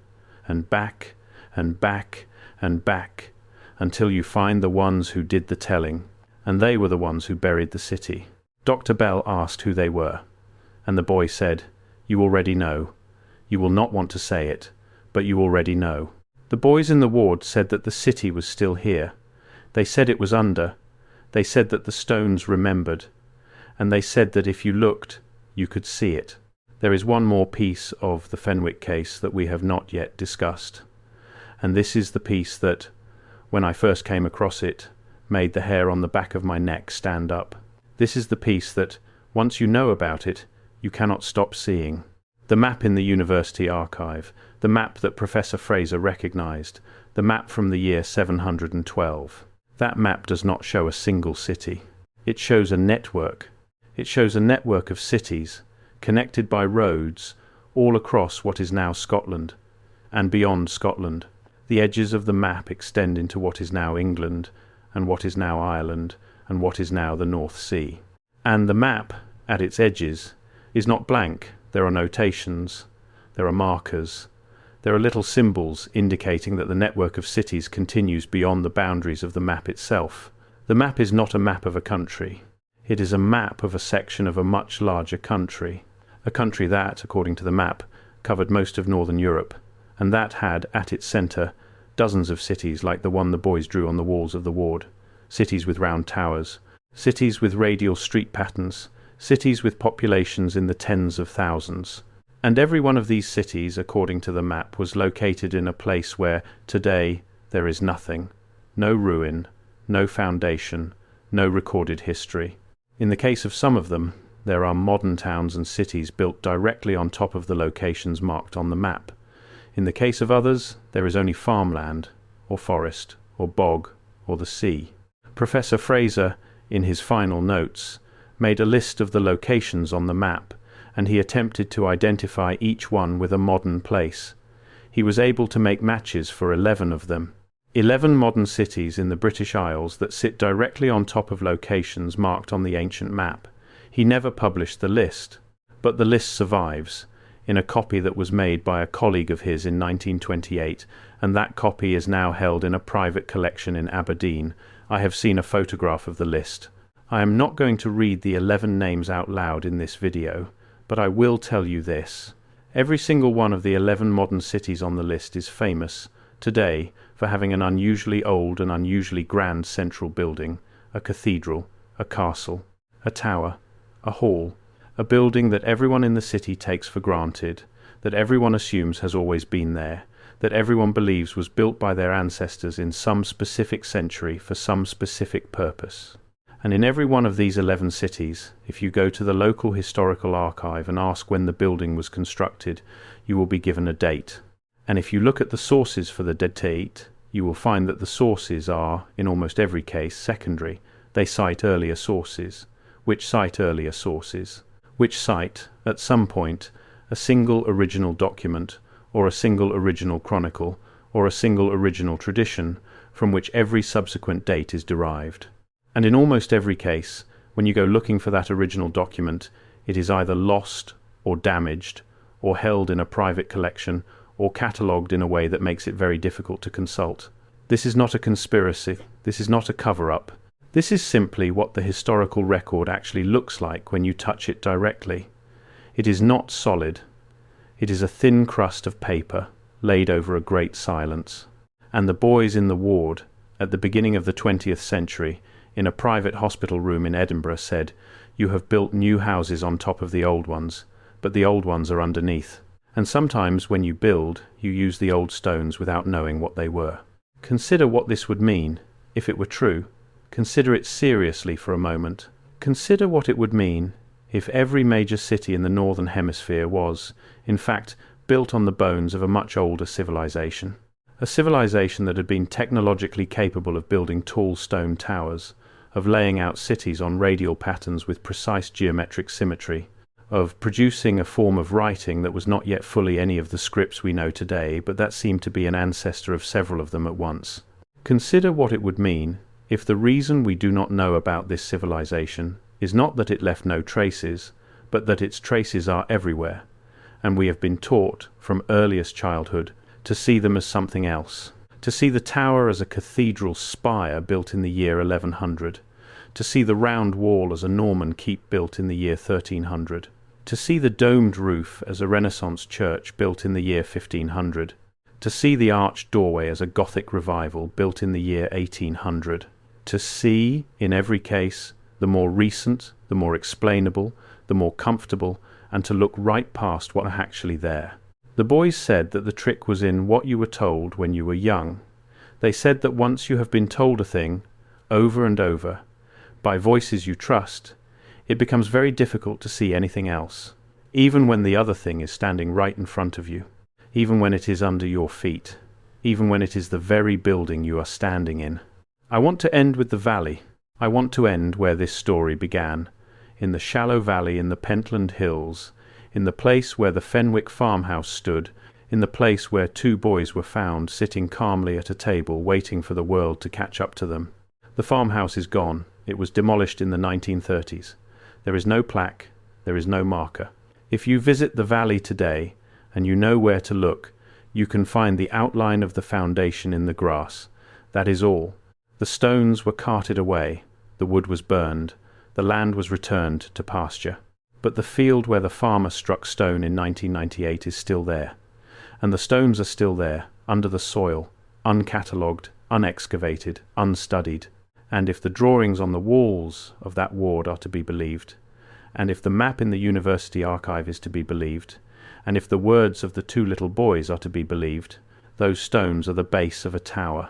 and back, and back, and back, until you find the ones who did the telling, and they were the ones who buried the city." Dr. Bell asked who they were, and the boy said, "You already know. You will not want to say it, but you already know." The boys in the ward said that the city was still here. They said it was under. They said that the stones remembered. And they said that if you looked, you could see it. There is one more piece of the Fenwick case that we have not yet discussed. And this is the piece that, when I first came across it, made the hair on the back of my neck stand up. This is the piece that, once you know about it, you cannot stop seeing. The map in the university archive, the map that Professor Fraser recognized, the map from the year 712. That map does not show a single city. It shows a network. It shows a network of cities, connected by roads, all across what is now Scotland, and beyond Scotland. The edges of the map extend into what is now England, and what is now Ireland, and what is now the North Sea. And the map, at its edges, is not blank. There are notations, there are markers, there are little symbols indicating that the network of cities continues beyond the boundaries of the map itself. The map is not a map of a country. It is a map of a section of a much larger country, a country that, according to the map, covered most of northern Europe, and that had, at its centre, dozens of cities like the one the boys drew on the walls of the ward, cities with round towers, cities with radial street patterns, cities with populations in the tens of thousands. And every one of these cities, according to the map, was located in a place where, today, there is nothing. No ruin, no foundation, no recorded history. In the case of some of them, there are modern towns and cities built directly on top of the locations marked on the map. In the case of others, there is only farmland, or forest, or bog, or the sea. Professor Fraser, in his final notes, made a list of the locations on the map, and he attempted to identify each one with a modern place. He was able to make matches for 11 of them. 11 modern cities in the British Isles that sit directly on top of locations marked on the ancient map. He never published the list. But the list survives, in a copy that was made by a colleague of his in 1928, and that copy is now held in a private collection in Aberdeen. I have seen a photograph of the list. I am not going to read the 11 names out loud in this video, but I will tell you this. Every single one of the 11 modern cities on the list is famous, today, for having an unusually old and unusually grand central building, a cathedral, a castle, a tower, a hall, a building that everyone in the city takes for granted, that everyone assumes has always been there, that everyone believes was built by their ancestors in some specific century for some specific purpose. And in every one of these 11 cities, if you go to the local historical archive and ask when the building was constructed, you will be given a date. And if you look at the sources for the date, you will find that the sources are, in almost every case, secondary. They cite earlier sources. Which cite earlier sources? Which cite, at some point, a single original document, or a single original chronicle, or a single original tradition, from which every subsequent date is derived. And in almost every case, when you go looking for that original document, it is either lost, or damaged, or held in a private collection, or catalogued in a way that makes it very difficult to consult. This is not a conspiracy. This is not a cover-up. This is simply what the historical record actually looks like when you touch it directly. It is not solid. It is a thin crust of paper laid over a great silence. And the boys in the ward, at the beginning of the 20th century, in a private hospital room in Edinburgh, said, "You have built new houses on top of the old ones, but the old ones are underneath." And sometimes when you build, you use the old stones without knowing what they were. Consider what this would mean, if it were true. Consider it seriously for a moment. Consider what it would mean if every major city in the Northern Hemisphere was, in fact, built on the bones of a much older civilization. A civilization that had been technologically capable of building tall stone towers, of laying out cities on radial patterns with precise geometric symmetry, of producing a form of writing that was not yet fully any of the scripts we know today, but that seemed to be an ancestor of several of them at once. Consider what it would mean if the reason we do not know about this civilization is not that it left no traces, but that its traces are everywhere, and we have been taught, from earliest childhood, to see them as something else, to see the tower as a cathedral spire built in the year 1100, to see the round wall as a Norman keep built in the year 1300, to see the domed roof as a Renaissance church built in the year 1500, to see the arched doorway as a Gothic revival built in the year 1800, to see, in every case, the more recent, the more explainable, the more comfortable, and to look right past what are actually there. The boys said that the trick was in what you were told when you were young. They said that once you have been told a thing, over and over, by voices you trust, it becomes very difficult to see anything else, even when the other thing is standing right in front of you, even when it is under your feet, even when it is the very building you are standing in. I want to end with the valley. I want to end where this story began, in the shallow valley in the Pentland Hills, in the place where the Fenwick farmhouse stood, in the place where 2 boys were found sitting calmly at a table waiting for the world to catch up to them. The farmhouse is gone. It was demolished in the 1930s. There is no plaque. There is no marker. If you visit the valley today, and you know where to look, you can find the outline of the foundation in the grass. That is all. The stones were carted away. The wood was burned. The land was returned to pasture. But the field where the farmer struck stone in 1998 is still there. And the stones are still there, under the soil, uncatalogued, unexcavated, unstudied. And if the drawings on the walls of that ward are to be believed, and if the map in the university archive is to be believed, and if the words of the 2 little boys are to be believed, those stones are the base of a tower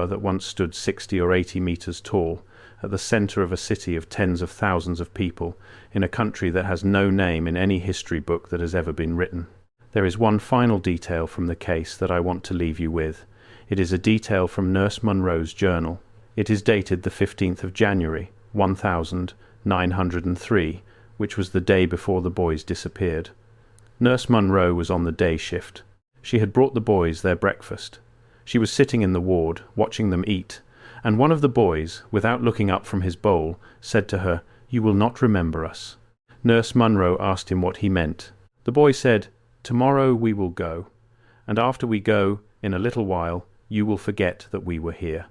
that once stood 60 or 80 meters tall, at the center of a city of tens of thousands of people, in a country that has no name in any history book that has ever been written. There is one final detail from the case that I want to leave you with. It is a detail from Nurse Munro's journal. It is dated the 15th of January, 1903, which was the day before the boys disappeared. Nurse Munro was on the day shift. She had brought the boys their breakfast. She was sitting in the ward, watching them eat, and one of the boys, without looking up from his bowl, said to her, "You will not remember us." Nurse Munro asked him what he meant. The boy said, "Tomorrow we will go, and after we go, in a little while, you will forget that we were here.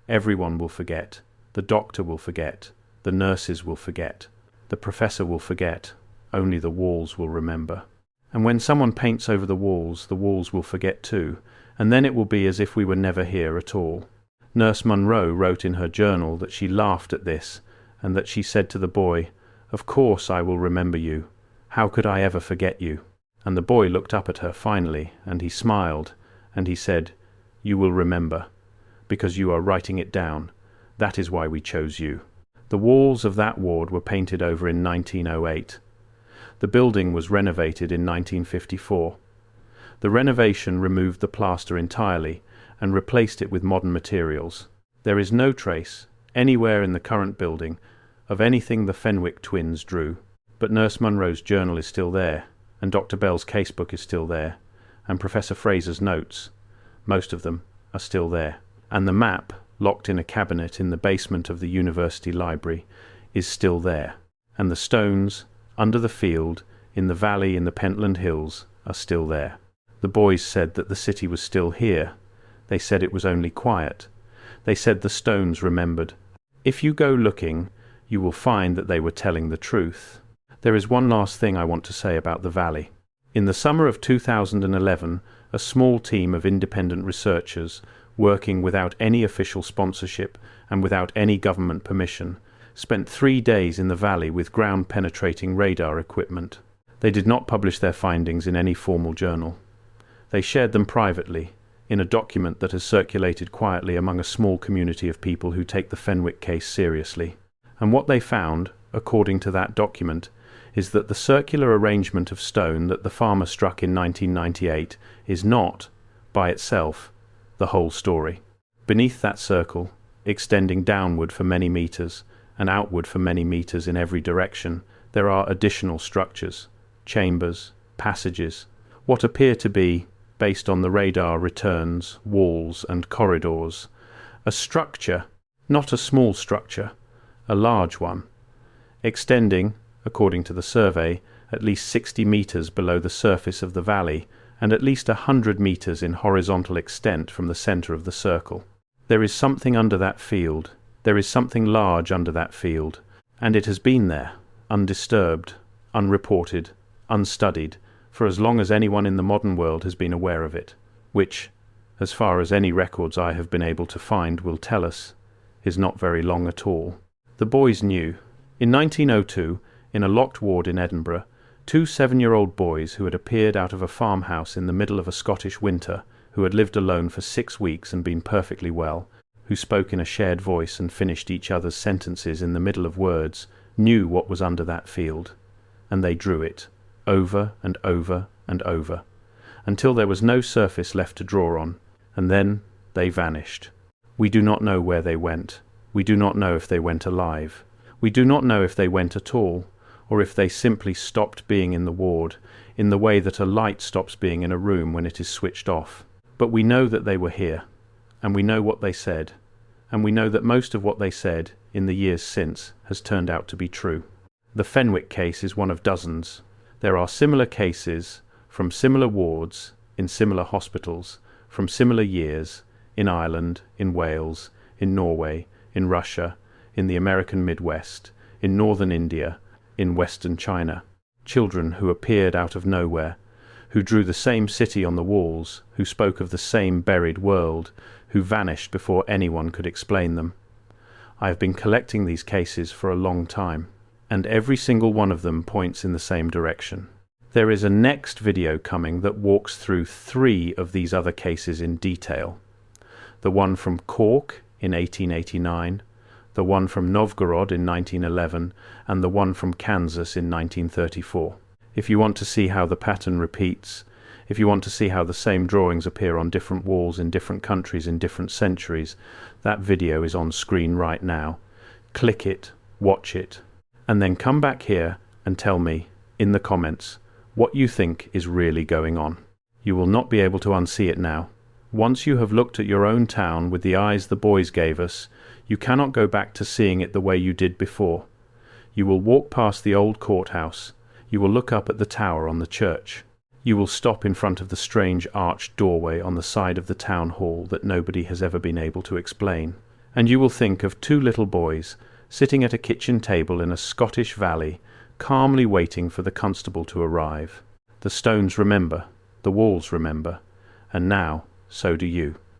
Everyone will forget. The doctor will forget. The nurses will forget. The professor will forget. Only the walls will remember. And when someone paints over the walls will forget too, and then it will be as if we were never here at all." Nurse Munro wrote in her journal that she laughed at this, and that she said to the boy, "Of course I will remember you. How could I ever forget you?" And the boy looked up at her finally, and he smiled, and he said, "You will remember, because you are writing it down. That is why we chose you." The walls of that ward were painted over in 1908. The building was renovated in 1954. The renovation removed the plaster entirely and replaced it with modern materials. There is no trace, anywhere in the current building, of anything the Fenwick twins drew. But Nurse Munro's journal is still there, and Dr. Bell's casebook is still there, and Professor Fraser's notes, most of them, are still there. And the map, locked in a cabinet in the basement of the university library, is still there. And the stones, under the field, in the valley in the Pentland Hills, are still there. The boys said that the city was still here. They said it was only quiet. They said the stones remembered. If you go looking, you will find that they were telling the truth. There is one last thing I want to say about the valley. In the summer of 2011, a small team of independent researchers, working without any official sponsorship and without any government permission, spent 3 days in the valley with ground-penetrating radar equipment. They did not publish their findings in any formal journal. They shared them privately, in a document that has circulated quietly among a small community of people who take the Fenwick case seriously. And what they found, according to that document, is that the circular arrangement of stone that the farmer struck in 1998 is not, by itself, the whole story. Beneath that circle, extending downward for many meters and outward for many meters in every direction, there are additional structures, chambers, passages, what appear to be, based on the radar returns, walls and corridors, a structure, not a small structure, a large one, extending, according to the survey, at least 60 meters below the surface of the valley and at least 100 meters in horizontal extent from the center of the circle. There is something under that field. There is something large under that field, and it has been there, undisturbed, unreported, unstudied, for as long as anyone in the modern world has been aware of it, which, as far as any records I have been able to find will tell us, is not very long at all. The boys knew. In 1902, in a locked ward in Edinburgh, 2 7-year-old boys who had appeared out of a farmhouse in the middle of a Scottish winter, who had lived alone for 6 weeks and been perfectly well, who spoke in a shared voice and finished each other's sentences in the middle of words, knew what was under that field, and they drew it, over and over and over, until there was no surface left to draw on, and then they vanished. We do not know where they went. We do not know if they went alive. We do not know if they went at all, or if they simply stopped being in the ward, in the way that a light stops being in a room when it is switched off. But we know that they were here, and we know what they said, and we know that most of what they said, in the years since, has turned out to be true. The Fenwick case is one of dozens. There are similar cases, from similar wards, in similar hospitals, from similar years, in Ireland, in Wales, in Norway, in Russia, in the American Midwest, in northern India, in western China. Children who appeared out of nowhere, who drew the same city on the walls, who spoke of the same buried world, who vanished before anyone could explain them. I have been collecting these cases for a long time, and every single one of them points in the same direction. There is a next video coming that walks through 3 of these other cases in detail. The one from Cork in 1889, the one from Novgorod in 1911, and the one from Kansas in 1934. If you want to see how the pattern repeats, if you want to see how the same drawings appear on different walls in different countries in different centuries, that video is on screen right now. Click it, watch it, and then come back here and tell me, in the comments, what you think is really going on. You will not be able to unsee it now. Once you have looked at your own town with the eyes the boys gave us, you cannot go back to seeing it the way you did before. You will walk past the old courthouse. You will look up at the tower on the church. You will stop in front of the strange arched doorway on the side of the town hall that nobody has ever been able to explain. And you will think of two little boys sitting at a kitchen table in a Scottish valley, calmly waiting for the constable to arrive. The stones remember, the walls remember, and now so do you.